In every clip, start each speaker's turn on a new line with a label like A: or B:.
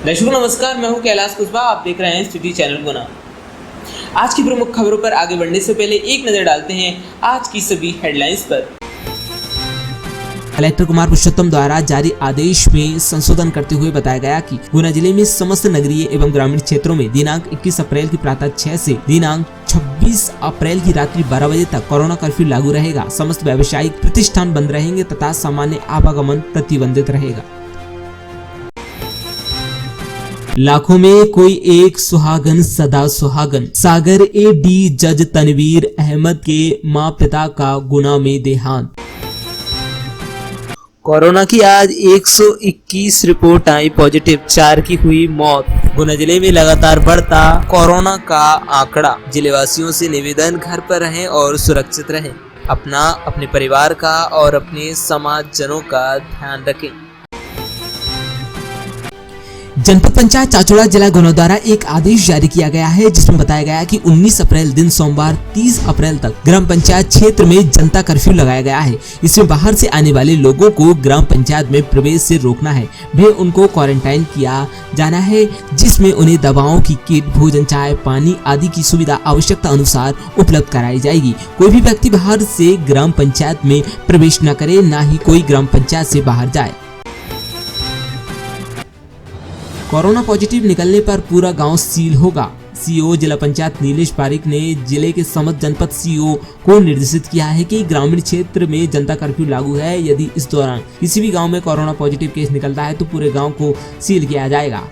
A: दर्शकों नमस्कार, मैं हूं कैलाश कुशवाहा। आप देख रहे हैं सिटी चैनल गुना। आज की प्रमुख खबरों पर आगे बढ़ने से पहले एक नजर डालते हैं आज की सभी हेडलाइंस पर। कलेक्टर कुमार पुरुषोत्तम द्वारा जारी आदेश में संशोधन करते हुए बताया गया कि गुना जिले में समस्त नगरीय एवं ग्रामीण क्षेत्रों में दिनांक 21 अप्रैल की प्रातः 6 से दिनांक 26 अप्रैल की रात्रि 12 बजे तक कोरोना कर्फ्यू लागू रहेगा। समस्त व्यावसायिक प्रतिष्ठान बंद रहेंगे तथा सामान्य आवागमन प्रतिबंधित रहेगा। लाखों में कोई एक सुहागन सदा सुहागन। सागर एडी जज तनवीर अहमद के मां पिता का गुना में देहांत। कोरोना की आज 121 रिपोर्ट आई पॉजिटिव, 4 की हुई मौत। गुना जिले में लगातार बढ़ता कोरोना का आंकड़ा। जिलेवासियों से निवेदन, घर पर रहें और सुरक्षित रहें। अपना, अपने परिवार का और अपने समाजजनों का ध्यान रखें। जनपद पंचायत चाचौड़ा जिला गुना द्वारा एक आदेश जारी किया गया है जिसमें बताया गया कि 19 अप्रैल दिन सोमवार 30 अप्रैल तक ग्राम पंचायत क्षेत्र में जनता कर्फ्यू लगाया गया है। इसमें बाहर से आने वाले लोगों को ग्राम पंचायत में प्रवेश से रोकना है। वे उनको क्वारंटाइन किया जाना है, जिसमें उन्हें दवाओं की किट, भोजन, चाय, पानी आदि की सुविधा आवश्यकता अनुसार उपलब्ध कराई जाएगी। कोई भी व्यक्ति बाहर से ग्राम पंचायत में प्रवेश न करे, न ही कोई ग्राम पंचायत से बाहर जाए। कोरोना पॉजिटिव निकलने पर पूरा गांव सील होगा। सीओ जिला पंचायत नीलेश पारिक ने जिले के समस्त जनपद सीओ को निर्देशित किया है कि ग्रामीण क्षेत्र में जनता कर्फ्यू लागू है। यदि इस दौरान किसी भी गांव में कोरोना पॉजिटिव केस निकलता है तो पूरे गांव को सील किया जाएगा।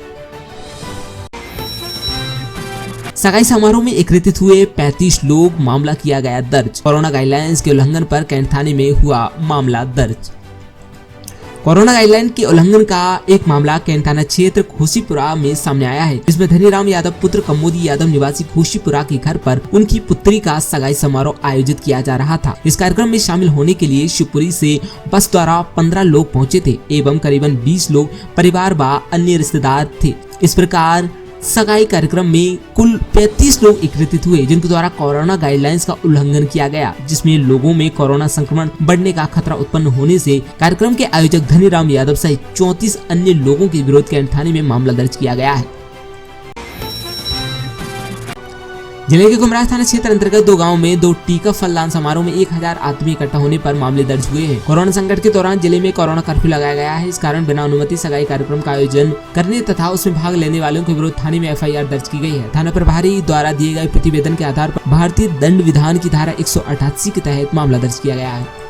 A: सगाई समारोह में एकत्रित हुए 35 लोग, मामला किया गया दर्ज। कोरोना गाइडलाइंस के उल्लंघन पर कैंट थाने में हुआ मामला दर्ज। कोरोना गाइडलाइन के उल्लंघन का एक मामला कैंट थाना क्षेत्र खुशीपुरा में सामने आया है। इसमें धनीराम यादव पुत्र कमोदी यादव निवासी खुशीपुरा के घर पर उनकी पुत्री का सगाई समारोह आयोजित किया जा रहा था। इस कार्यक्रम में शामिल होने के लिए शिवपुरी से बस द्वारा 15 लोग पहुंचे थे एवं करीबन 20 लोग परिवार व अन्य रिश्तेदार थे। इस प्रकार सगाई कार्यक्रम में कुल 35 लोग एकत्रित हुए जिनके द्वारा कोरोना गाइडलाइंस का उल्लंघन किया गया, जिसमें लोगों में कोरोना संक्रमण बढ़ने का खतरा उत्पन्न होने से कार्यक्रम के आयोजक धनीराम यादव सहित 34 अन्य लोगों के विरोध कैंट थाने में मामला दर्ज किया गया है। जिले के गुमराह थाना क्षेत्र अंतर्गत 2 गांवों में 2 टीका फलदान समारोह में 1000 आदमी इकट्ठा होने पर मामले दर्ज हुए हैं। कोरोना संकट के दौरान जिले में कोरोना कर्फ्यू लगाया गया है। इस कारण बिना अनुमति सगाई कार्यक्रम का आयोजन करने तथा उसमें भाग लेने वालों के विरुद्ध थाने में FIR दर्ज की गई है। थाना प्रभारी द्वारा दिए गए प्रतिवेदन के आधार पर भारतीय दंड विधान की धारा 188 के तहत मामला दर्ज किया गया है।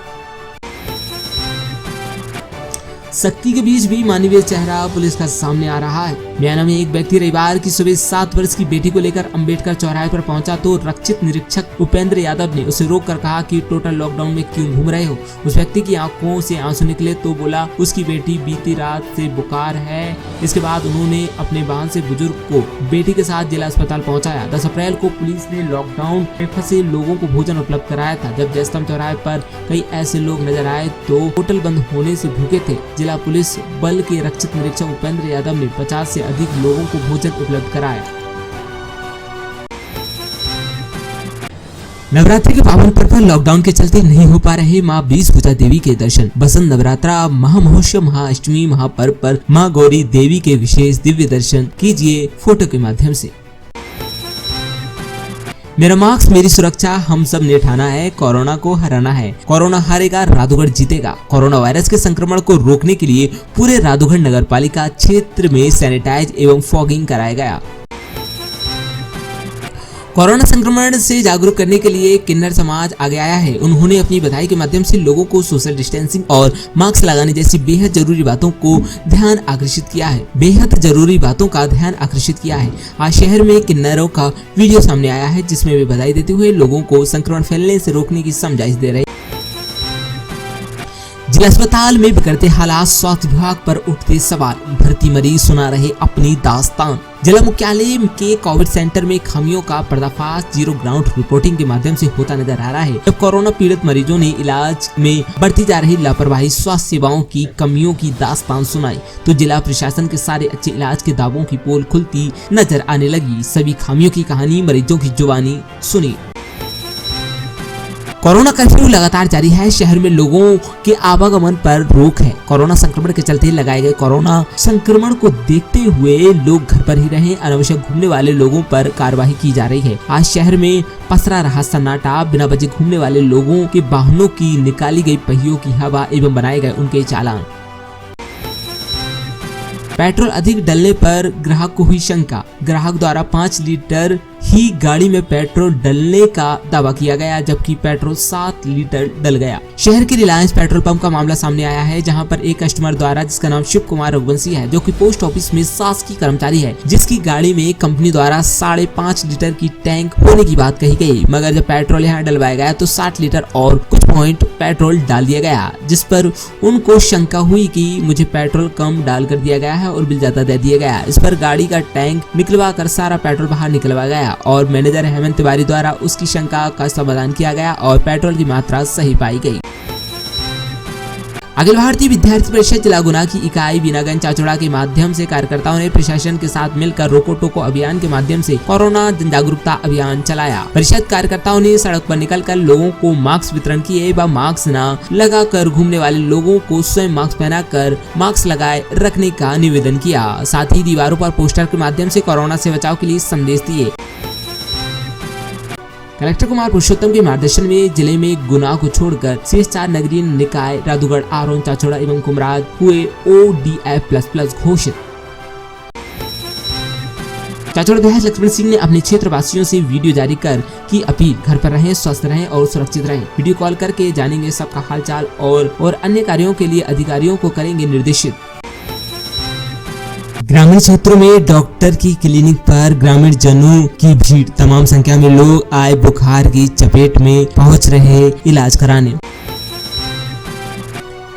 A: सख्ती के बीच भी मानवीय चेहरा पुलिस का सामने आ रहा है। म्याना में एक व्यक्ति रविवार की सुबह 7 वर्ष की बेटी को लेकर अंबेडकर चौराहे पर पहुंचा तो रक्षित निरीक्षक उपेंद्र यादव ने उसे रोककर कहा कि टोटल लॉकडाउन में क्यों घूम रहे हो। उस व्यक्ति की आंखों से आंसू निकले तो बोला उसकी बेटी बीती रात से बुखार है। इसके बाद उन्होंने अपने वाहन से बुजुर्ग को बेटी के साथ जिला अस्पताल पहुंचाया। 10 अप्रैल को पुलिस ने लॉकडाउन में फंसे लोगों को भोजन उपलब्ध कराया था। जब जयस्तंभ चौराहे पर कई ऐसे लोग नजर आए तो होटल बंद होने से भूखे थे। जिला पुलिस बल के रक्षित निरीक्षक उपेंद्र यादव ने 50 से अधिक लोगों को भोजन उपलब्ध कराया। नवरात्रि के पावन पर्व पर लॉकडाउन के चलते नहीं हो पा रहे मां 20 भुजा देवी के दर्शन। बसंत नवरात्रा, महामहोत्सव, महाअष्टमी, महापर्व पर मां गौरी देवी के विशेष दिव्य दर्शन कीजिए फोटो के माध्यम से। मेरा मास्क मेरी सुरक्षा, हम सब ने ठाना है, कोरोना को हराना है। कोरोना हारेगा, राधौगढ़ जीतेगा। कोरोना वायरस के संक्रमण को रोकने के लिए पूरे राधौगढ़ नगर पालिका क्षेत्र में सैनिटाइज एवं फॉगिंग कराया गया। कोरोना संक्रमण से जागरूक करने के लिए किन्नर समाज आगे आया है। उन्होंने अपनी बधाई के माध्यम से लोगों को सोशल डिस्टेंसिंग और मास्क लगाने जैसी बेहद जरूरी बातों को ध्यान आकर्षित किया है। आज शहर में किन्नरों का वीडियो सामने आया है जिसमें वे बधाई देते हुए लोगों को संक्रमण फैलने से रोकने की समझाइश दे रहे। जिला अस्पताल में बिगड़ते हालात, स्वास्थ्य विभाग पर उठते सवाल, भर्ती मरीज सुना रहे अपनी दास्तान। जिला मुख्यालय के कोविड सेंटर में खामियों का पर्दाफाश जीरो ग्राउंड रिपोर्टिंग के माध्यम से होता नजर आ रहा है। जब कोरोना पीड़ित मरीजों ने इलाज में बढ़ती जा रही लापरवाही, स्वास्थ्य सेवाओं की कमियों की दास्तान सुनाई तो जिला प्रशासन के सारे अच्छे इलाज के दावों की पोल खुलती नजर आने लगी। सभी खामियों की कहानी मरीजों की जुबानी सुनी। कोरोना कर्फ्यू लगातार जारी है। शहर में लोगों के आवागमन पर रोक है। कोरोना संक्रमण के चलते लगाए गए कोरोना संक्रमण को देखते हुए लोग घर पर ही रहें। अनावश्यक घूमने वाले लोगों पर कार्रवाई की जा रही है। आज शहर में पसरा रहा सन्नाटा। बिना वजह घूमने वाले लोगों के वाहनों की निकाली गई पहियों की हवा एवं बनाए गए उनके चालान। पेट्रोल अधिक डलने पर ग्राहक को हुई शंका। ग्राहक द्वारा 5 लीटर ही गाड़ी में पेट्रोल डलने का दावा किया गया, जबकि पेट्रोल 7 लीटर डल गया। शहर के रिलायंस पेट्रोल पंप का मामला सामने आया है, जहां पर एक कस्टमर द्वारा, जिसका नाम शिव कुमार रघुवंशी है, जो कि पोस्ट ऑफिस में शासकीय कर्मचारी है, जिसकी गाड़ी में कंपनी द्वारा 5.5 लीटर की टैंक होने की बात कही गई, मगर जब पेट्रोल यहाँ डलवाया गया तो 60 लीटर और कुछ पॉइंट पेट्रोल डाल दिया गया, जिस पर उनको शंका हुई कि मुझे पेट्रोल कम डाल कर दिया गया है और बिल ज्यादा दे दिया गया। इस पर गाड़ी का टैंक निकलवा कर सारा पेट्रोल बाहर निकलवा गया और मैनेजर हेमंत तिवारी द्वारा उसकी शंका का समाधान किया गया और पेट्रोल की मात्रा सही पाई गई। अखिल भारतीय विद्यार्थी परिषद जिला गुना की इकाई बीनागंज चाचौड़ा के माध्यम से कार्यकर्ताओं ने प्रशासन के साथ मिलकर रोको टोको अभियान के माध्यम से कोरोना जन जागरूकता अभियान चलाया। परिषद कार्यकर्ताओं ने सड़क पर निकलकर लोगों को मास्क वितरण किए व मास्क न लगाकर घूमने वाले लोगों को स्वयं मास्क पहनाकर मास्क लगाए रखने का निवेदन किया। साथ ही दीवारों पर पोस्टर के माध्यम से कोरोना से बचाव के लिए संदेश दिए। कलेक्टर कुमार पुरुषोत्तम के मार्गदर्शन में जिले में गुना को छोड़कर शेष 4 नगरीय निकाय राधुगढ़, आरोन, चाचौड़ा एवं कुमराज हुए ODF++ घोषित। चाचौड़ा विधायक लक्ष्मण सिंह ने अपने क्षेत्रवासियों से वीडियो जारी कर की अपील, घर पर रहें, स्वस्थ रहें और सुरक्षित रहें। वीडियो कॉल करके जानेंगे सबका हालचाल और अन्य कार्यों के लिए अधिकारियों को करेंगे निर्देशित। ग्रामीण क्षेत्रों में डॉक्टर की क्लिनिक पर ग्रामीण जनों की भीड़। तमाम संख्या में लोग आए बुखार की चपेट में पहुंच रहे इलाज कराने।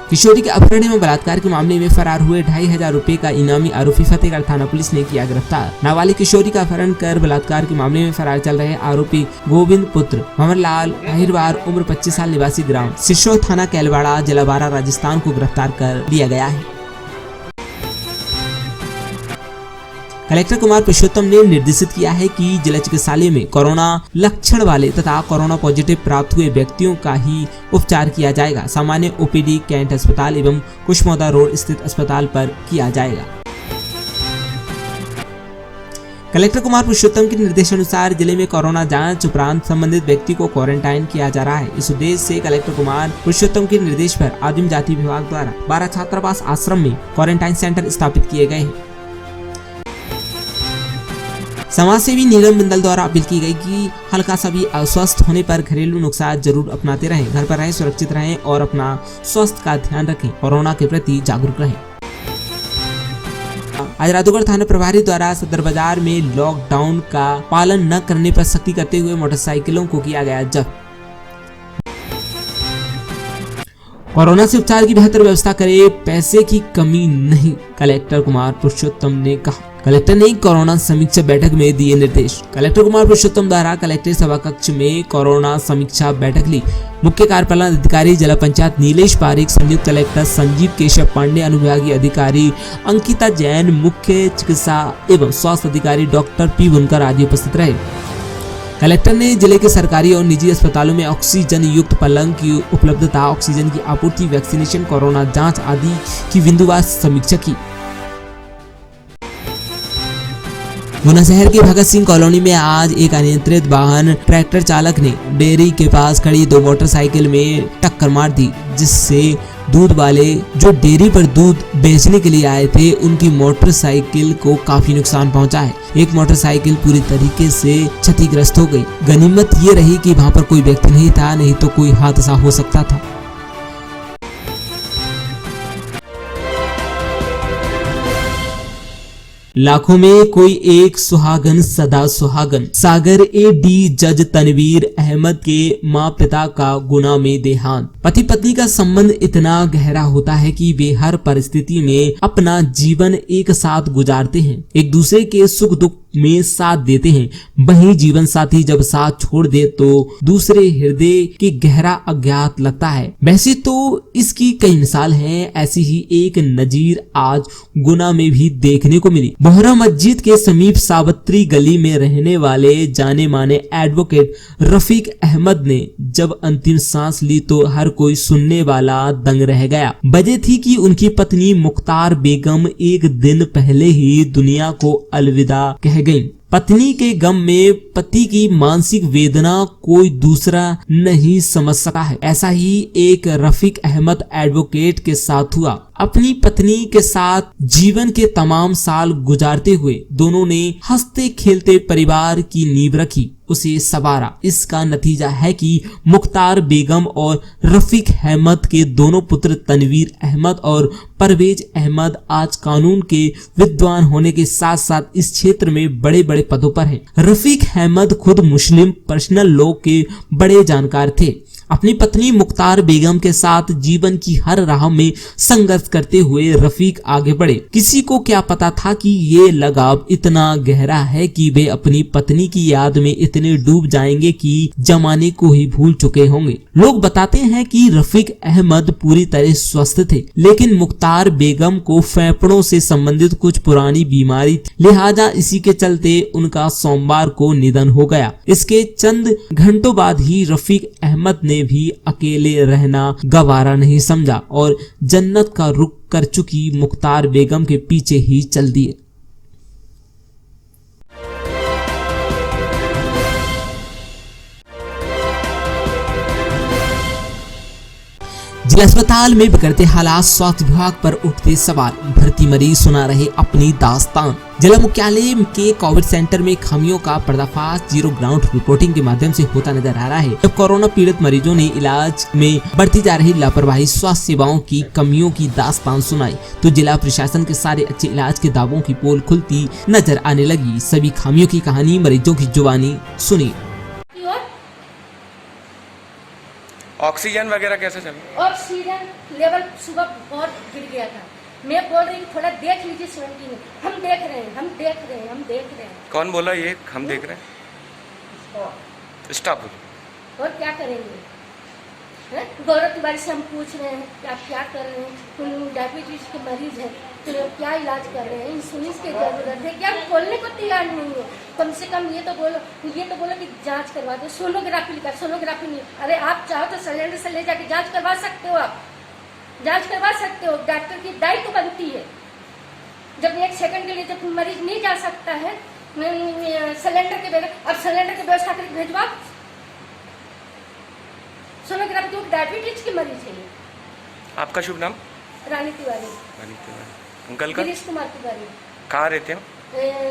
A: किशोरी के अपहरण एवं बलात्कार के मामले में फरार हुए 2,500 रुपए का इनामी आरोपी फतेहगढ़ थाना पुलिस ने किया गिरफ्तार। नाबालिग किशोरी का अपहरण कर बलात्कार के मामले में फरार चल रहे आरोपी गोविंद पुत्र भंवरलाल अहिरवार, उम्र 25 साल, निवासी ग्राम सिसोद, थाना कैलवाड़ा, जिला बारा, राजस्थान को गिरफ्तार कर लिया गया है। कलेक्टर कुमार पुरुषोत्तम ने निर्देशित किया है कि जिला चिकित्सालय में कोरोना लक्षण वाले तथा कोरोना पॉजिटिव प्राप्त हुए व्यक्तियों का ही उपचार किया जाएगा। सामान्य OPD कैंट अस्पताल एवं कुशमोदा रोड स्थित अस्पताल पर किया जाएगा। कलेक्टर कुमार पुरुषोत्तम के निर्देशानुसार जिले में कोरोना जांच उपरांत संबंधित व्यक्ति को क्वारंटाइन किया जा रहा है। इस उद्देश्य से कलेक्टर कुमार पुरुषोत्तम के निर्देश पर आदिम जाति विभाग द्वारा 12 छात्रावास आश्रम में क्वारंटाइन सेंटर स्थापित किए गए हैं। समाजसेवी नीलम बिंदल द्वारा अपील की गई कि हल्का सा भी अस्वस्थ होने पर घरेलू नुस्खा जरूर अपनाते रहें, घर पर रहें, सुरक्षित रहें और अपना स्वास्थ्य का ध्यान रखें, कोरोना के प्रति जागरूक रहें। आज राधुगढ़ थाना प्रभारी द्वारा सदर बाजार में लॉकडाउन का पालन न करने पर सख्ती करते हुए मोटरसाइकिलों को किया गया जब्त। कोरोना से उपचार की बेहतर व्यवस्था करे, पैसे की कमी नहीं, कलेक्टर कुमार पुरुषोत्तम ने कहा। कलेक्टर ने कोरोना समीक्षा बैठक में दिए निर्देश। कलेक्टर कुमार पुरुषोत्तम द्वारा कलेक्टर सभा कक्ष में कोरोना समीक्षा बैठक ली। मुख्य कार्यपालन अधिकारी जिला पंचायत नीलेश पारिक, संयुक्त कलेक्टर संजीव केशव पांडे, अनुविभागीय अधिकारी अंकिता जैन, मुख्य चिकित्सा एवं स्वास्थ्य अधिकारी डॉक्टर P बुनकर आदि उपस्थित रहे। कलेक्टर ने जिले के सरकारी और निजी अस्पतालों में ऑक्सीजन युक्त पलंग की उपलब्धता, ऑक्सीजन की आपूर्ति, वैक्सीनेशन, कोरोना जांच आदि की बिंदुवार समीक्षा की। गुना शहर के भगत सिंह कॉलोनी में आज एक अनियंत्रित वाहन ट्रैक्टर चालक ने डेयरी के पास खड़ी 2 मोटरसाइकिल में टक्कर मार दी, जिससे दूध वाले जो डेयरी पर दूध बेचने के लिए आए थे उनकी मोटरसाइकिल को काफी नुकसान पहुंचा है। एक मोटरसाइकिल पूरी तरीके से क्षतिग्रस्त हो गई। गनीमत ये रही कि वहां पर कोई व्यक्ति नहीं था, नहीं तो कोई हादसा हो सकता था। लाखों में कोई एक सुहागन सदा सुहागन। सागर AD जज तनवीर अहमद के माँ पिता का गुना में देहांत। पति पत्नी का संबंध इतना गहरा होता है कि वे हर परिस्थिति में अपना जीवन एक साथ गुजारते हैं, एक दूसरे के सुख दुख में साथ देते हैं, वहीं जीवन साथी जब साथ छोड़ दे तो दूसरे हृदय के गहरा अज्ञात लगता है। वैसे तो इसकी कई मिसाल हैं, ऐसी ही एक नजीर आज गुना में भी देखने को मिली। बोहरा मस्जिद के समीप सावित्री गली में रहने वाले जाने माने एडवोकेट रफीक अहमद ने जब अंतिम सांस ली तो हर कोई सुनने वाला दंग रह गया। वजह थी कि उनकी पत्नी मुख्तार बेगम एक दिन पहले ही दुनिया को अलविदा कह गईं। पत्नी के गम में पति की मानसिक वेदना कोई दूसरा नहीं समझ सका है। ऐसा ही एक रफीक अहमद एडवोकेट के साथ हुआ। अपनी पत्नी के साथ जीवन के तमाम साल गुजारते हुए दोनों ने हंसते खेलते परिवार की नींव रखी, उसे संवारा। इसका नतीजा है कि मुख्तार बेगम और रफीक अहमद के दोनों पुत्र तनवीर अहमद और परवेज अहमद आज कानून के विद्वान होने के साथ साथ इस क्षेत्र में बड़े बड़े पदों पर हैं। रफीक अहमद खुद मुस्लिम पर्सनल लॉ के बड़े जानकार थे। अपनी पत्नी मुख्तार बेगम के साथ जीवन की हर राह में संघर्ष करते हुए रफीक आगे बढ़े। किसी को क्या पता था कि ये लगाव इतना गहरा है कि वे अपनी पत्नी की याद में इतने डूब जाएंगे कि जमाने को ही भूल चुके होंगे। लोग बताते हैं कि रफीक अहमद पूरी तरह स्वस्थ थे, लेकिन मुख्तार बेगम को फेफड़ों से संबंधित कुछ पुरानी बीमारी थी, लिहाजा इसी के चलते उनका सोमवार को निधन हो गया। इसके चंद घंटों बाद ही रफीक अहमद ने भी अकेले रहना गवारा नहीं समझा और जन्नत का रुख कर चुकी मुख्तार बेगम के पीछे ही चल दिए। जिला अस्पताल में बिगड़ते हालात, स्वास्थ्य विभाग पर उठते सवाल, भर्ती मरीज सुना रहे अपनी दास्तान। जिला मुख्यालय के कोविड सेंटर में खामियों का पर्दाफाश जीरो ग्राउंड रिपोर्टिंग के माध्यम से होता नजर आ रहा है। जब कोरोना पीड़ित मरीजों ने इलाज में बढ़ती जा रही लापरवाही, स्वास्थ्य सेवाओं की कमियों की दास्तान सुनाई तो जिला प्रशासन के सारे अच्छे इलाज के दावों की पोल खुलती नजर आने लगी। सभी खामियों की कहानी मरीजों की जुबानी सुनी।
B: ऑक्सीजन वगैरह कैसे चला?
C: ऑक्सीजन लेवल सुबह बहुत गिर गया था। मैं बोल रही हूँ थोड़ा देख लीजिए स्वयं की। हम देख रहे हैं, हम देख रहे हैं, हम देख रहे हैं।
B: कौन बोला ये हम देख रहे हैं? स्टाफ बोलो।
C: और क्या करेंगे? गौरव तिवारी से हम पूछ रहे हैं कि आप क्या कर रहे हैं? डायबिटीज के मरीज हैं तो क्या इलाज कर रहे हैं? इंसुलिन की जरूरत है क्या? बोलने को तैयार नहीं है। कम से कम ये तो बोलो कि जांच करवा दो। सोनोग्राफी लिखा, सोनोग्राफी नहीं। अरे आप चाहो तो सिलेंडर से ले जाके जांच करवा सकते हो। आप जांच करवा सकते हो, डॉक्टर की दायित्व बनती है। जब एक सेकंड के लिए जब मरीज नहीं जा सकता है सिलेंडर के बगैर, अब सिलेंडर की व्यवस्था करके भेजवा। सोनोग्राफी तो डायबिटीज के मरीज है।
B: आपका शुभ नाम?
C: रानी तिवारी।
B: अंकल का?
C: गिरीश कुमार तिवारी।
B: कहाँ रहते हो?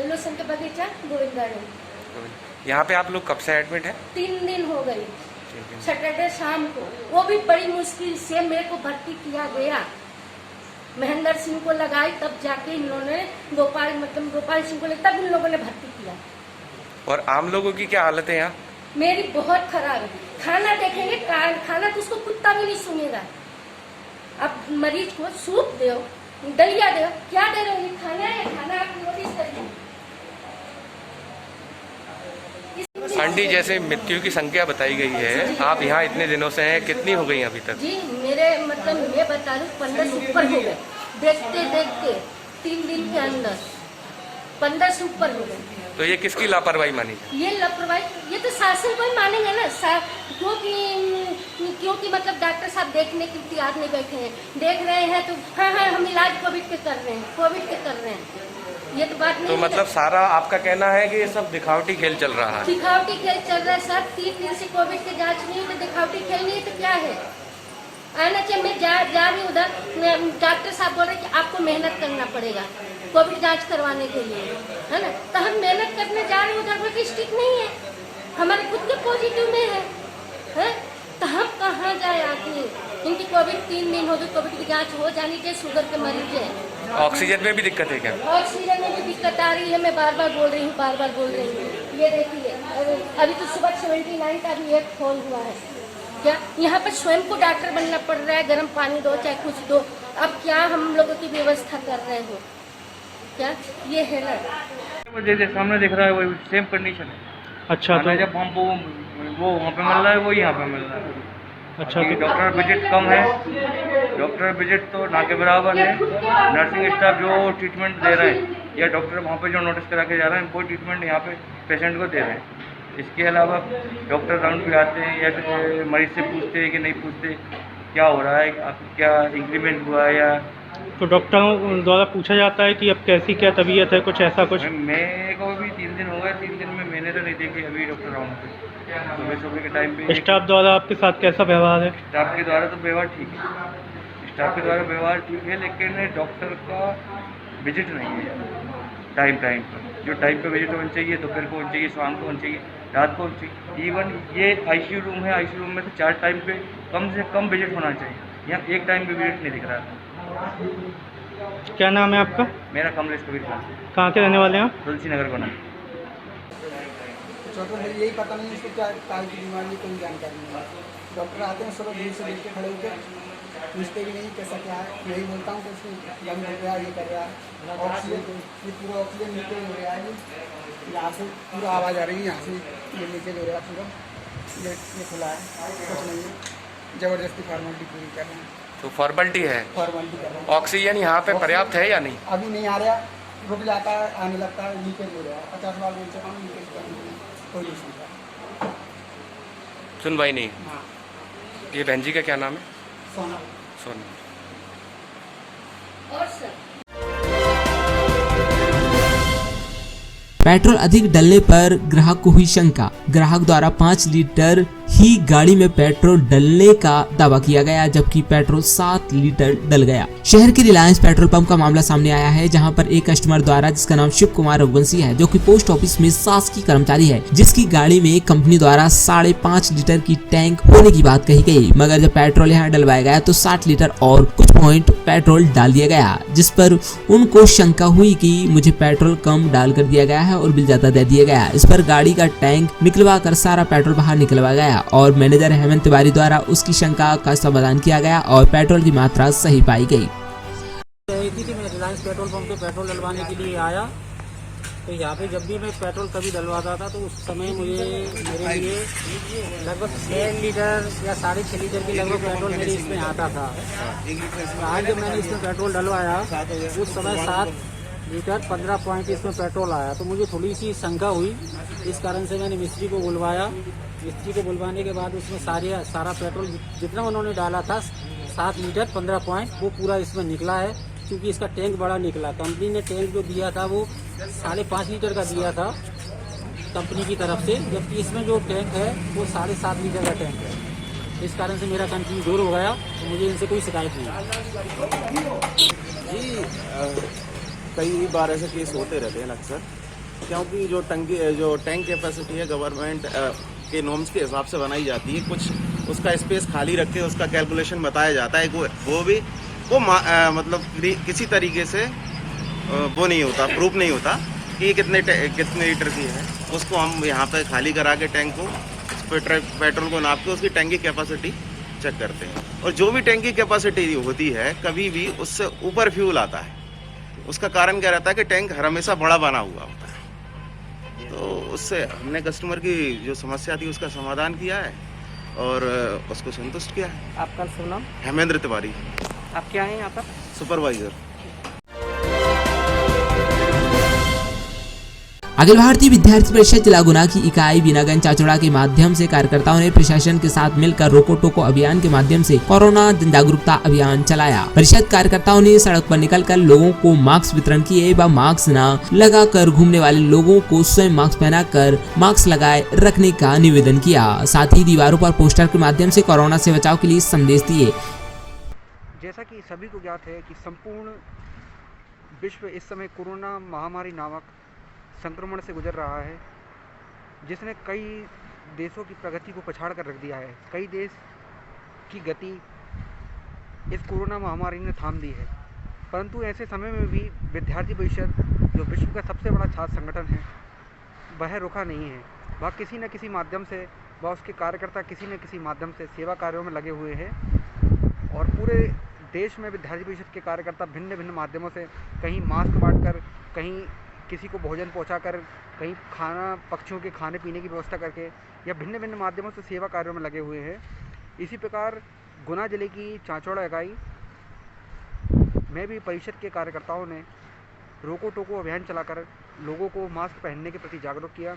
C: लोसन के बगीचा, गोविंद गार्डन।
B: यहाँ पे आप लोग कब से एडमिट है?
C: 3 दिन हो गई। सैटरडे शाम को, वो भी बड़ी मुश्किल से मेरे को भर्ती किया गया। महेंद्र सिंह को लगाई तब जाके इन्होंने गोपाल सिंह को तब इन लोगों ने भर्ती किया। और
B: आम लोगों की क्या हालत है यहाँ?
C: मेरी बहुत खराब है। खाना देखेंगे, खाना तो उसको कुत्ता भी नहीं सुनेगा। अब मरीज को सूप दो, दलिया दो, क्या दे रहे हो? खाना है, खाना आप नोटिस करिए।
B: आंटी, जैसे मृत्यु की संख्या बताई गई है, आप यहाँ इतने दिनों से हैं, कितनी हो गई अभी तक? जी
C: मेरे मतलब मैं बता दूं 15 से ऊपर हो गए। देखते 3 दिन के अंदर 15 से ऊपर हो गए।
B: तो ये किसकी लापरवाही मानी?
C: ये लापरवाही, ये तो शासन को ही मानेंगे ना। क्योंकि मतलब डॉक्टर साहब देखने के तैयार नहीं बैठे हैं। देख रहे हैं तो हाँ हम इलाज कोविड के कर रहे हैं, ये तो बात नहीं।
B: तो मतलब सारा आपका कहना है कि ये सब दिखावटी खेल चल रहा है?
C: दिखावटी खेल चल रहा है सर। 3 दिन से कोविड की जांच नहीं हुई तो दिखावटी खेल नहीं है तो क्या है? आना चाहिए। मैं जा रही उधर, डॉक्टर साहब बोल रहे कि आपको मेहनत करना पड़ेगा कोविड जांच करवाने के लिए, है ना? तो हम मेहनत करने जा रहे हैं, उधर कोई स्टिक नहीं है, हमारे खुद के पॉजिटिव में है? तो हम कहाँ जाए आके? इनकी कोविड 3 दिन हो गई, कोविड की जांच हो जानी चाहिए। शुगर के मरीज है।
B: ऑक्सीजन में भी दिक्कत है क्या?
C: ऑक्सीजन में भी दिक्कत आ रही है। मैं बार बार बोल रही हूँ। ये देखिए अभी तो सुबह 79 का भी एक फोन हुआ है। क्या यहाँ पर स्वयं को डॉक्टर बनना पड़ रहा है? गर्म पानी दो चाहे कुछ दो। अब क्या हम लोगों की व्यवस्था कर रहे हो? क्या ये है ना?
D: वो जैसे सामने दिख रहा है वही सेम कंडीशन है।
E: अच्छा तो
D: जब हमको वो वहाँ पे मिल रहा है वो यहाँ पे मिल रहा है।
E: अच्छा
D: अभी
E: तो
D: डॉक्टर विजिट कम है, डॉक्टर विजिट तो ना के बराबर है। नर्सिंग स्टाफ जो ट्रीटमेंट दे रहे हैं या डॉक्टर वहाँ पे जो नोटिस करा के जा रहे हैं कोई ट्रीटमेंट यहाँ पे पेशेंट को दे रहे हैं। इसके अलावा डॉक्टर राउंड पे आते हैं या फिर मरीज से पूछते हैं कि नहीं पूछते क्या हो रहा है, आपको क्या इंक्रीमेंट हुआ है या
E: तो डॉक्टरों द्वारा पूछा जाता है कि अब कैसी क्या तबीयत है, कुछ ऐसा कुछ?
D: मेरे को भी 3 दिन हो गए, 3 दिन में मैंने तो नहीं देखी अभी डॉक्टर राउंड पे। सुबह के टाइम पे
E: स्टाफ द्वारा आपके साथ कैसा व्यवहार है?
D: स्टाफ के द्वारा तो व्यवहार ठीक है, स्टाफ के द्वारा व्यवहार ठीक है, लेकिन डॉक्टर का विजिट नहीं है टाइम पर। जो टाइम पे विजिट होना चाहिए दोपहर को होना चाहिए, शाम को होना चाहिए, रात को होना चाहिए। इवन ये आईसीयू रूम है, आईसीयू रूम में तो 4 टाइम पे कम से कम विजिट होना चाहिए, यहाँ एक टाइम पे विजिट नहीं दिख रहा।
E: क्या नाम है आपका?
D: मेरा कमलेश कबीर खान,
E: कहाँ के रहने वाले हैं आप?
D: तुलसी नगर बना।
F: डॉक्टर मुझे यही पता नहीं इसको क्या काल की बीमारी, कोई जानकारी नहीं है। डॉक्टर आते हैं सुबह दूर से देख के खड़े होकर पूछते भी नहीं कैसा क्या है। मैं ही बोलता हूँ कि उसको दम हो गया, ये कर रहा है, ऑक्सीजन ये पूरा ऑक्सीजन नीचे हो रहा है, यहाँ से पूरा आवाज़ आ रही है, यहाँ से ये नीचे हो रहा है पूरा, ये खुला है, कुछ नहीं है, ज़बरदस्ती फॉर्मेलिटी पूरी कर रहे हैं।
B: तो फॉर्मेलिटी है,
F: फॉर्मेलिटी कर रहे हैं।
B: ऑक्सीजन यहाँ पे पर्याप्त है या नहीं?
F: अभी नहीं आ रहा, रुक जाता है, आने लगता है, लीकेज हो रहा है। 50 बार बोल चुका हूँ, लीकेज कोई नहीं सुनता,
B: सुनवाई नहीं।
F: हाँ
B: ये बहन जी का क्या नाम है?
F: सोना।
B: सोनी।
C: और सर
A: पेट्रोल अधिक डलने पर ग्राहक को हुई शंका। ग्राहक द्वारा 5 लीटर ही गाड़ी में पेट्रोल डलने का दावा किया गया, जबकि पेट्रोल 7 लीटर डल गया। शहर के रिलायंस पेट्रोल पंप का मामला सामने आया है, जहां पर एक कस्टमर द्वारा, जिसका नाम शिव कुमार रघुवंशी है, जो कि पोस्ट ऑफिस में शासकीय कर्मचारी है, जिसकी गाड़ी में कंपनी द्वारा 5.5 लीटर की टैंक होने की बात कही गई, मगर जब पेट्रोल यहाँ डलवाया गया तो 60 लीटर और कुछ पॉइंट पेट्रोल डाल दिया गया, जिस पर उनको शंका हुई कि मुझे पेट्रोल कम डाल कर दिया गया है और बिल ज्यादा दे दिया गया। इस पर गाड़ी का टैंक निकलवा कर सारा पेट्रोल बाहर निकलवा गया और मैनेजर हेमंत तिवारी द्वारा उसकी शंका का समाधान किया गया और पेट्रोल की मात्रा सही पाई गई।
G: थी कि मैं रिलायंस पेट्रोल पंप पे पेट्रोल डलवाने के लिए आया, तो यहाँ पे जब भी मैं पेट्रोल कभी डलवाता था तो उस समय मुझे मेरे लिए लगभग 6 लीटर या 6.5 लीटर के लगभग पेट्रोल मेरे इसमें आता था। आज जब मैंने इसमें पेट्रोल डलवाया उस समय 7 लीटर 15 पॉइंट इसमें पेट्रोल आया, तो मुझे थोड़ी सी शंका हुई। इस कारण से मैंने मिस्त्री को बुलवाया। मिस्त्री को बुलवाने के बाद उसमें सारा पेट्रोल जितना उन्होंने डाला था 7 लीटर 15 पॉइंट वो पूरा इसमें निकला है, क्योंकि इसका टैंक बड़ा निकला। कंपनी ने टैंक जो दिया था वो 5.5 लीटर का दिया था कंपनी की तरफ से, जबकि इसमें जो टैंक है वो 7.5 लीटर का टैंक है। इस कारण से मेरा कंफ्यूज दूर हो गया, तो मुझे इनसे कोई शिकायत नहीं
H: जी। कई बार ऐसे केस होते रहते हैं अक्सर, क्योंकि जो टैंक कैपेसिटी है गवर्नमेंट के नॉर्म्स के हिसाब से बनाई जाती है। कुछ उसका स्पेस खाली रख के उसका कैलकुलेशन बताया जाता है, वो मतलब किसी तरीके से वो नहीं होता, प्रूफ नहीं होता कि कितने लीटर की है। उसको हम यहाँ पे खाली करा के टैंक को पेट्रोल को नाप के उसकी टैंक की कैपेसिटी चेक करते हैं, और जो भी टैंक की कैपेसिटी होती है कभी भी उससे ऊपर फ्यूल आता है। उसका कारण क्या रहता है कि टैंक हमेशा बड़ा बना हुआ होता है। तो उससे हमने कस्टमर की जो समस्या थी उसका समाधान किया है और उसको संतुष्ट किया है।
G: आपका शुभ नाम?
H: हेमेंद्र तिवारी,
G: आप क्या हैं यहाँ पर?
H: सुपरवाइजर।
A: अखिल भारतीय विद्यार्थी परिषद जिला गुना की इकाई बीनागंज चाचौड़ा के माध्यम से कार्यकर्ताओं ने प्रशासन के साथ मिलकर रोको टोको अभियान के माध्यम से कोरोना जन जागरूकता अभियान चलाया। परिषद कार्यकर्ताओं ने सड़क पर निकलकर लोगों को मास्क वितरण किए व मास्क न लगाकर घूमने वाले लोगों को स्वयं मास्क पहनाकर मास्क लगाए रखने का निवेदन किया। साथ ही दीवारों पर पोस्टर के माध्यम से कोरोना से बचाव के लिए संदेश दिए।
I: जैसा कि सभी को ज्ञात है कि संपूर्ण विश्व इस समय कोरोना महामारी नामक संक्रमण से गुजर रहा है, जिसने कई देशों की प्रगति को पछाड़ कर रख दिया है। कई देश की गति इस कोरोना महामारी ने थाम दी है, परंतु ऐसे समय में भी विद्यार्थी परिषद, जो विश्व का सबसे बड़ा छात्र संगठन है, वह रुका नहीं है। वह किसी न किसी माध्यम से, वह उसके कार्यकर्ता किसी न किसी माध्यम से सेवा कार्यों में लगे हुए हैं और पूरे देश में विद्यार्थी परिषद के कार्यकर्ता भिन्न भिन्न माध्यमों से कहीं मास्क बांटकर, कहीं किसी को भोजन पहुंचाकर, कहीं खाना, पक्षियों के खाने पीने की व्यवस्था करके या भिन्न भिन्न माध्यमों से सेवा कार्यों में लगे हुए हैं। इसी प्रकार गुना जिले की चांचौड़ा इकाई में भी परिषद के कार्यकर्ताओं ने रोको टोको अभियान चलाकर लोगों को मास्क पहनने के प्रति जागरूक किया।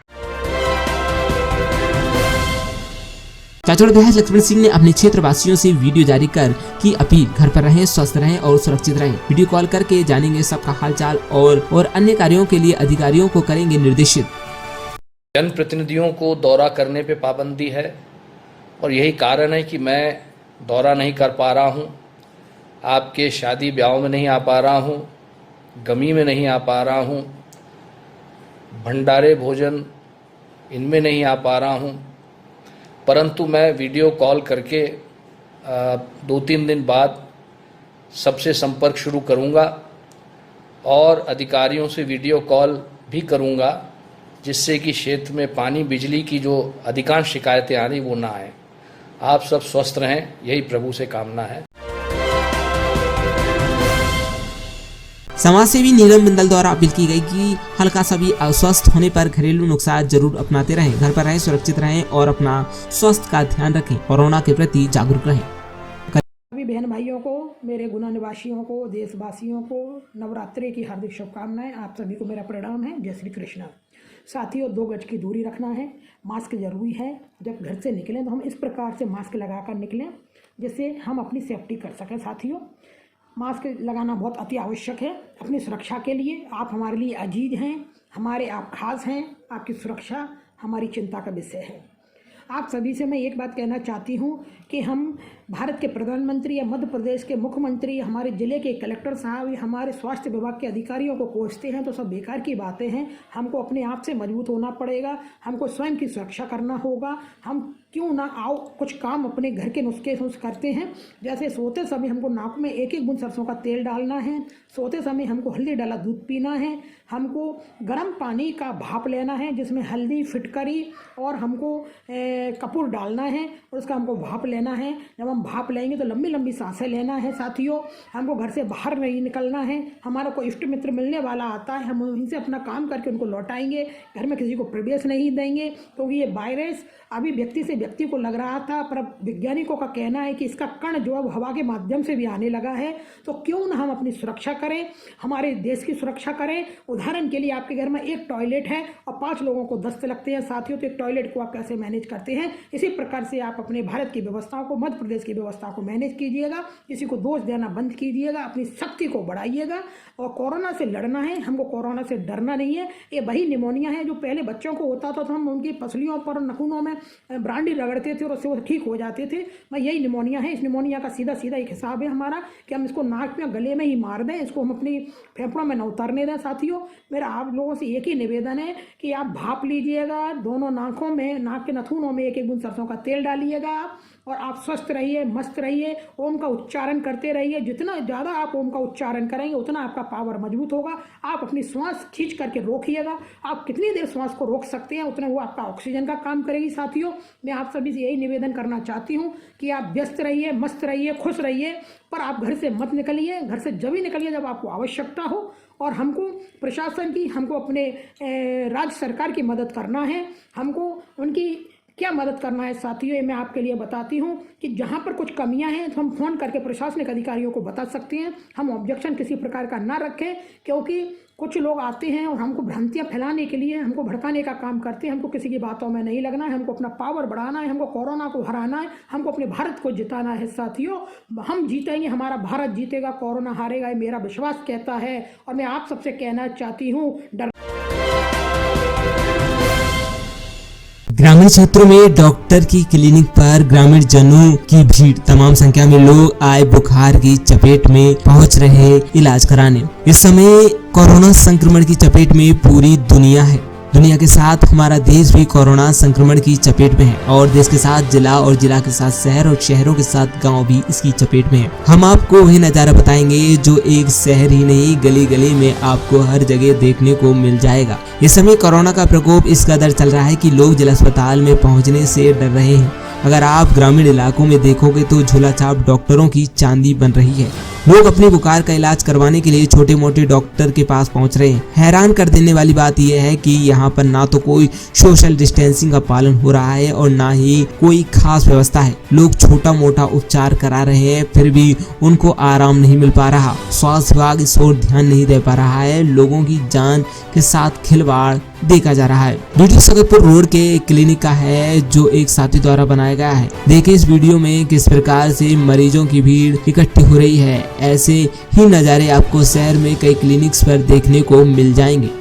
A: चाचौड़ विधायक लक्ष्मण सिंह ने अपने क्षेत्र वासियों से वीडियो जारी कर की अपील, घर पर रहें, स्वस्थ रहें और सुरक्षित रहें। वीडियो कॉल करके जानेंगे सबका हालचाल और अन्य कार्यों के लिए अधिकारियों को करेंगे निर्देशित।
J: जनप्रतिनिधियों को दौरा करने पे पाबंदी है और यही कारण है कि मैं दौरा नहीं कर पा रहा हूँ, आपके शादी ब्याह में नहीं आ पा रहा हूँ, गमी में नहीं आ पा रहा हूँ, भंडारे भोजन इनमें नहीं आ पा रहा हूँ, परंतु मैं वीडियो कॉल करके 2-3 दिन बाद सबसे संपर्क शुरू करूँगा और अधिकारियों से वीडियो कॉल भी करूँगा, जिससे कि क्षेत्र में पानी बिजली की जो अधिकांश शिकायतें आ रही वो ना आए। आप सब स्वस्थ रहें, यही प्रभु से कामना है।
A: समाजसेवी नीलम बिंदल द्वारा अपील की गई कि हल्का सा भी अस्वस्थ होने पर घरेलू नुस्खा जरूर अपनाते रहें, घर पर रहें, सुरक्षित रहें और अपना स्वास्थ्य का ध्यान रखें, कोरोना के प्रति जागरूक रहें।
K: सभी बहन भाइयों को, मेरे गुना निवासियों को, देशवासियों को नवरात्रि की हार्दिक शुभकामनाएं। आप सभी को मेरा प्रणाम है। जय श्री कृष्ण। साथियों, 2 गज की दूरी रखना है, मास्क जरूरी है। जब घर से निकलें तो हम इस प्रकार से मास्क लगाकर निकलें जिससे हम अपनी सेफ्टी कर सकें। साथियों, मास्क लगाना बहुत अति आवश्यक है अपनी सुरक्षा के लिए। आप हमारे लिए अजीज हैं, हमारे आप खास हैं, आपकी सुरक्षा हमारी चिंता का विषय है। आप सभी से मैं एक बात कहना चाहती हूँ कि हम भारत के प्रधानमंत्री या मध्य प्रदेश के मुख्यमंत्री, हमारे ज़िले के कलेक्टर साहब या हमारे स्वास्थ्य विभाग के अधिकारियों को कोसते हैं तो सब बेकार की बातें हैं। हमको अपने आप से मजबूत होना पड़ेगा, हमको स्वयं की सुरक्षा करना होगा। हम क्यों ना आओ कुछ काम अपने घर के नुस्खे से करते हैं। जैसे सोते समय हमको नाक में 1-1 बूंद सरसों का तेल डालना है, सोते समय हमको हल्दी डाला दूध पीना है, हमको गर्म पानी का भाप लेना है जिसमें हल्दी, फिटकरी और हमको कपूर डालना है और उसका हमको भाप लेना है। जब हम भाप लेंगे तो लंबी लंबी सांसें लेना है। साथियों, हमको घर से बाहर नहीं निकलना है। हमारा कोई इष्ट मित्र मिलने वाला आता है, हम उनसे अपना काम करके उनको लौटाएंगे, घर में किसी को प्रवेश नहीं देंगे, क्योंकि ये वायरस अभी व्यक्ति से व्यक्ति को लग रहा था, पर वैज्ञानिकों का कहना है कि इसका कण जो अब हवा के माध्यम से भी आने लगा है। तो क्यों ना हम अपनी सुरक्षा करें, हमारे देश की सुरक्षा करें। उदाहरण के लिए आपके घर में 1 टॉयलेट है और 5 लोगों को दस्त लगते हैं। साथियों, तो 1 टॉयलेट को आप कैसे मैनेज करते हैं, इसी प्रकार से आप अपने भारत की व्यवस्थाओं को, मध्य प्रदेश की व्यवस्था को मैनेज कीजिएगा। किसी को दोष देना बंद कीजिएगा, अपनी शक्ति को बढ़ाइएगा। और कोरोना से लड़ना है, हमको कोरोना से डरना नहीं है। ये वही निमोनिया है जो पहले बच्चों को होता था तो हम उनकी पसलियों पर, नखूनों में ब्रांडी रगड़ते थे और उससे वो ठीक हो जाते थे। मैं यही निमोनिया है। इस निमोनिया का सीधा सीधा एक हिसाब है हमारा कि हम इसको नाक में, गले में ही मार दें, इसको हम अपनी फेफड़ों में न उतारने दें। साथियों, मेरा आप लोगों से एक ही निवेदन है कि आप भाप लीजिएगा, दोनों नाकों में, नाक के नथुनों में 1-1 बूंद सरसों का तेल डालिएगा और आप स्वस्थ रहिए, मस्त रहिए, ओम का उच्चारण करते रहिए। जितना ज़्यादा आप ओम का उच्चारण करेंगे उतना आपका पावर मजबूत होगा। आप अपनी श्वास खींच करके रोकिएगा। आप कितनी देर श्वास को रोक सकते हैं उतना वो आपका ऑक्सीजन का काम करेगी। साथियों, मैं आप सभी से यही निवेदन करना चाहती हूँ कि आप व्यस्त रहिए, मस्त रहिए, खुश रहिए, पर आप घर से मत निकलिए। घर से जब ही निकलिए जब आपको आवश्यकता हो। और हमको प्रशासन की, हमको अपने राज्य सरकार की मदद करना है। हमको उनकी क्या मदद करना है साथियों, ये मैं आपके लिए बताती हूँ कि जहाँ पर कुछ कमियाँ हैं तो हम फ़ोन करके प्रशासनिक अधिकारियों को बता सकते हैं। हम ऑब्जेक्शन किसी प्रकार का ना रखें, क्योंकि कुछ लोग आते हैं और हमको भ्रांतियाँ फैलाने के लिए, हमको भड़काने का काम करते हैं। हमको किसी की बातों में नहीं लगना है, हमको अपना पावर बढ़ाना है, हमको कोरोना को हराना है, हमको अपने भारत को जिताना है। साथियों, हम जीतेंगे, हमारा भारत जीतेगा, कोरोना हारेगा, ये मेरा विश्वास कहता है। और मैं आप सबसे कहना चाहती हूँ,
A: ग्रामीण क्षेत्रों में डॉक्टर की क्लिनिक पर ग्रामीण जनों की भीड़, तमाम संख्या में लोग आए बुखार की चपेट में पहुंच रहे इलाज कराने। इस समय कोरोना संक्रमण की चपेट में पूरी दुनिया है। दुनिया के साथ हमारा देश भी कोरोना संक्रमण की चपेट में है और देश के साथ जिला और जिला के साथ शहर और शहरों के साथ गांव भी इसकी चपेट में है। हम आपको वही नजारा बताएंगे जो एक शहर ही नहीं, गली गली में आपको हर जगह देखने को मिल जाएगा। इस समय कोरोना का प्रकोप इस कदर चल रहा है कि लोग जिला अस्पताल में पहुंचने से डर रहे हैं। अगर आप ग्रामीण इलाकों में देखोगे तो झोला छाप डॉक्टरों की चांदी बन रही है। लोग अपनी बुखार का इलाज करवाने के लिए छोटे मोटे डॉक्टर के पास पहुंच रहे हैं। हैरान कर देने वाली बात यह है कि यहाँ पर ना तो कोई सोशल डिस्टेंसिंग का पालन हो रहा है और ना ही कोई खास व्यवस्था है। लोग छोटा मोटा उपचार करा रहे हैं, फिर भी उनको आराम नहीं मिल पा रहा। स्वास्थ्य विभाग इस ओर ध्यान नहीं दे पा रहा है। लोगों की जान के साथ खिलवाड़ देखा जा रहा है। वीडियो सकतपुर रोड के क्लिनिक का है, जो एक साथी द्वारा बनाया गया है। देखिए इस वीडियो में किस प्रकार से मरीजों की भीड़ इकट्ठी हो रही है। ऐसे ही नज़ारे आपको शहर में कई क्लिनिक्स पर देखने को मिल जाएंगे।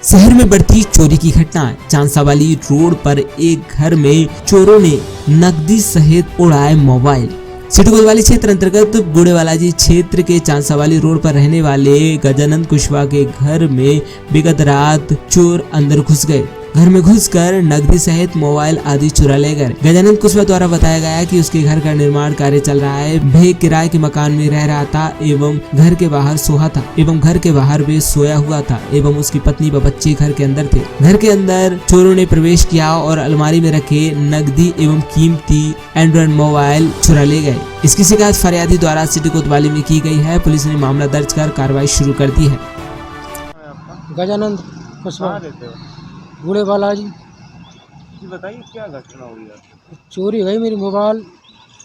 A: शहर में बढ़ती चोरी की घटना। चांसावाली रोड पर एक घर में चोरों ने नकदी सहित उड़ाए मोबाइल। सिटी कोतवाली क्षेत्र अंतर्गत बूढ़ेवालाजी क्षेत्र के चांसावाली रोड पर रहने वाले गजानंद कुशवाहा के घर में विगत रात चोर अंदर घुस गए। घर में घुसकर नकदी सहित मोबाइल आदि चुरा ले गए। गजानंद कुशवाहा द्वारा बताया गया कि उसके घर का निर्माण कार्य चल रहा है। वह किराए के मकान में रह रहा था एवं घर के बाहर वे सोया हुआ था एवं उसकी पत्नी व बच्चे घर के अंदर थे। घर के अंदर चोरों ने प्रवेश किया और अलमारी में रखे नकदी एवं कीमती एंड्रॉइड मोबाइल चुरा ले गए। इसकी शिकायत फरियादी द्वारा सिटी कोतवाली में की गई है। पुलिस ने मामला दर्ज कर कार्रवाई शुरू कर दी है।
G: गजानंद कुशवाहा, बूढ़े बालाजी।
D: जी बताइए क्या घटना हुई है?
G: चोरी गई मेरी मोबाइल,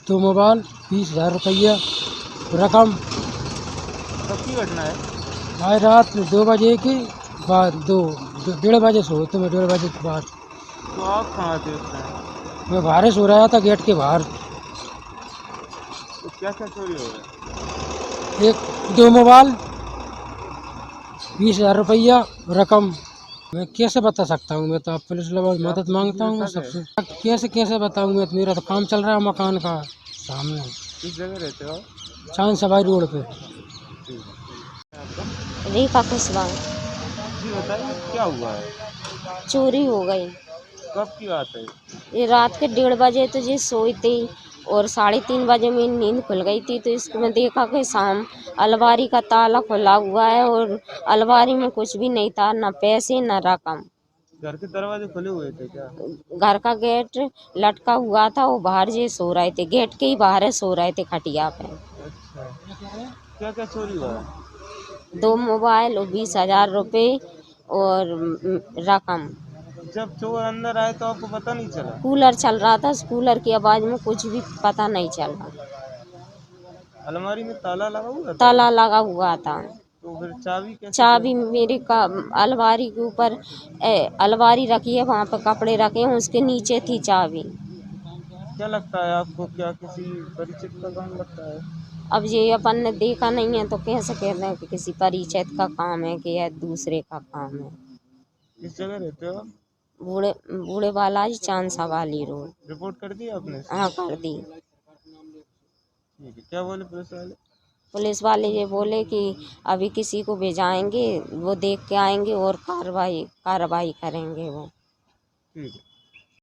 G: 2 मोबाइल, 20,000 रुपया रकम।
D: कब की घटना है?
G: आज रात 2 बजे के बाद, 1:30 बजे सो तो मैं 1:30 बजे के बाद।
D: तो आप कहाँ थे उस टाइम?
G: मैं बाहर सो रहा था, गेट के बाहर।
D: तो क्या क्या चोरी हो गया?
G: 2 मोबाइल, 20,000 रुपया रकम। मैं कैसे बता सकता हूँ? मैं तो आप पुलिस वालों की मदद मांगता हूँ सबसे। कैसे बताऊँ? मैं तो, मेरा तो काम चल रहा है मकान का सामने।
D: किस जगह रहते हो?
G: चांसावाली रोड पे।
L: रेखा कुशवाहा।
D: जी बताइए क्या हुआ है?
L: चोरी हो गई।
D: कब की बात है?
L: ये रात के 1:30 बजे तो जी सोई थी और 3:30 बजे मेरी नींद खुल गई थी। तो इसको मैं देखा कि शाम अलमारी का ताला खुला हुआ है और अलमारी में कुछ भी नहीं था, ना पैसे ना रकम।
D: घर के दरवाजे खुले हुए थे क्या?
L: घर का गेट लटका हुआ था, वो बाहर जे सो रहे थे, गेट के ही बाहर सो रहे थे खटिया पे।
D: अच्छा, क्या क्या चोरी हुआ?
L: 2 मोबाइल और 20,000 रुपये और रकम।
D: जब चोर अंदर आए तो आपको पता नहीं चला?
L: कूलर चल रहा था, उस कूलर की आवाज़ में कुछ भी पता नहीं चला।
D: अलमारी में ताला लगा हुआ था?
L: ताला लगा हुआ था।
D: तो फिर चाबी कैसे?
L: चाबी मेरे का अलमारी के ऊपर अलमारी रखी है, वहाँ पे कपड़े रखे हैं, उसके नीचे थी चाबी।
D: क्या लगता है आपको, क्या किसी परिचित का काम लगता है?
L: अब ये अपन ने देखा नहीं है तो कैसे कहते हैं कि किसी परिचित का काम है कि या दूसरे का काम है।
D: किस जगह रहते हो?
L: बूढ़े बालाजी, चांसावाली रोड।
D: रिपोर्ट कर दी आपने?
L: हाँ कर दी।
D: ठीक है, क्या बोले पुलिस वाले?
L: पुलिस वाले ये बोले कि अभी किसी को भेजाएंगे, वो देख के आएंगे और कार्रवाई करेंगे वो।
D: ठीक है।